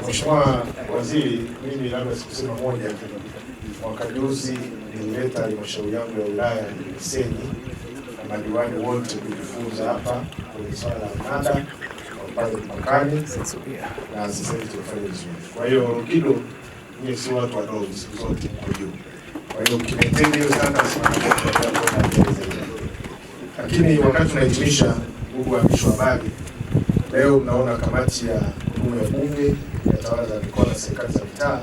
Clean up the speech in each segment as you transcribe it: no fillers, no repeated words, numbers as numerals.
Mheshimiwa Waziri, mimi labda sikusema moja. Mwaka juzi nilileta halmashauri yangu ya wilaya ya Misenyi na madiwani wote kujifunza hapa kwenye swala la mnada pale mpakani, na sasa hivi tunafanya vizuri. Kwa hiyo Longido ni si watu wadogo, siku zote kwa juu. Kwa hiyo kimetende hiyo sana lakini wakati tunahitimisha, ndugu waandishi wa habari, leo mnaona kamati ya tume ya bunge ya tawala za mikoa na serikali za mitaa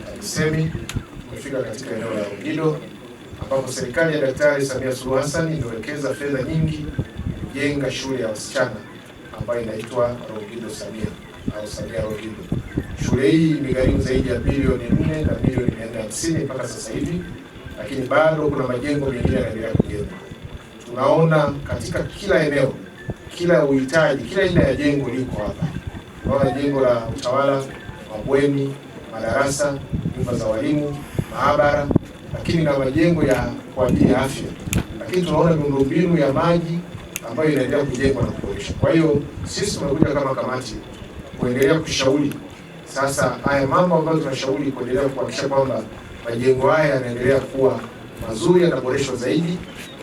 TAMISEMI imefika katika eneo la Longido, ambapo serikali ya Daktari Samia Suluhu Hassan imewekeza fedha nyingi kujenga shule ya wasichana ambayo inaitwa Longido Samia au Samia Longido. Shule hii imegharimu zaidi ya bilioni 4 na milioni 450 mpaka sasa hivi, lakini bado kuna majengo mengine yanaendelea kujengwa. Tunaona katika kila eneo, kila uhitaji, kila aina ya jengo liko hapa. Tunaona jengo la utawala, mabweni, madarasa, nyumba za walimu, maabara, lakini na majengo ya kwa ajili ya afya. Lakini tunaona miundombinu ya maji ambayo inaendelea kujengwa na kuboreshwa. Kwa hiyo sisi tumekuja kama kamati kuendelea kushauri sasa haya mambo ambayo tunashauri, kuendelea kuhakikisha kwamba majengo haya yanaendelea kuwa mazuri, yanaboreshwa zaidi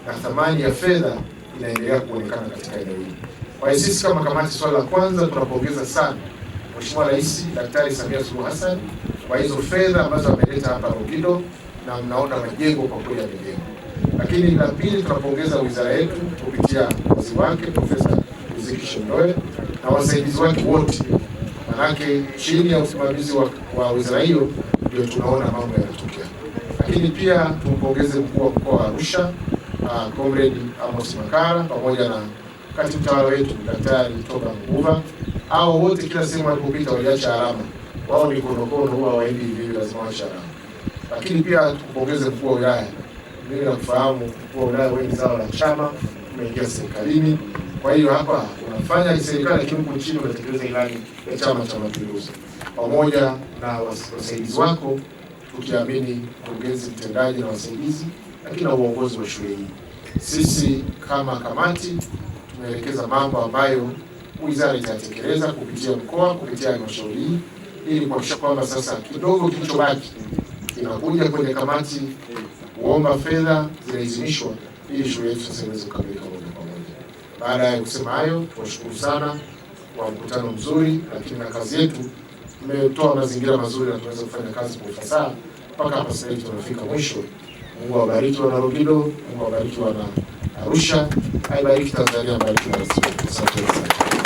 na thamani ya fedha inaendelea kuonekana katika eneo hili. Kwa hiyo sisi kama kamati, swala la kwanza tunapongeza sana Mheshimiwa Rais Daktari Samia Suluhu Hassan kwa hizo fedha ambazo ameleta hapa Longido, na mnaona majengo kwa kweli yamejengwa. Lakini la pili, tunapongeza wizara yetu kupitia waziri wake Profesa Riziki Shemdoe na wasaidizi wake wote, manake chini ya usimamizi wa wizara hiyo ndio tunaona mambo yanatokea. Lakini pia tumpongeze mkuu wa mkoa wa Arusha Comrade Amos Makala pamoja na katibu tawala wetu Daktari Toba Nguva. Hao wote kila sehemu walipopita waliacha alama. Wao ni konokono, huwa waendi hivi, lazima waache alama. Lakini pia tumpongeze mkuu wa wilaya. Mimi nakufahamu mkuu wa wilaya, wengi zao la chama, umeingia serikalini. Kwa hiyo hapa unafanya serikali, lakini huko chini unatekeleza ilani ya Chama cha Mapinduzi. Pamoja na wasaidizi wako, tukiamini mkurugenzi mtendaji na wasaidizi, lakini na uongozi wa shule hii. Sisi kama kamati tumeelekeza mambo ambayo wizara itatekeleza kupitia mkoa, kupitia halmashauri hii, ili kuhakikisha kwamba sasa kidogo kilichobaki kinakuja kwenye kamati kuomba fedha zinaidhinishwa ili shule yetu sasa iweze kukamilika moja kwa moja. Baada ya kusema hayo, tunashukuru sana kwa mkutano mzuri, lakini na kazi yetu tumetoa mazingira mazuri na tunaweza kufanya kazi kwa ufasaha mpaka hapa sasa hivi tunafika mwisho. Mungu awabariki wana Longido, Mungu awabariki wana Arusha, aibariki Tanzania, abariki na Asante sana.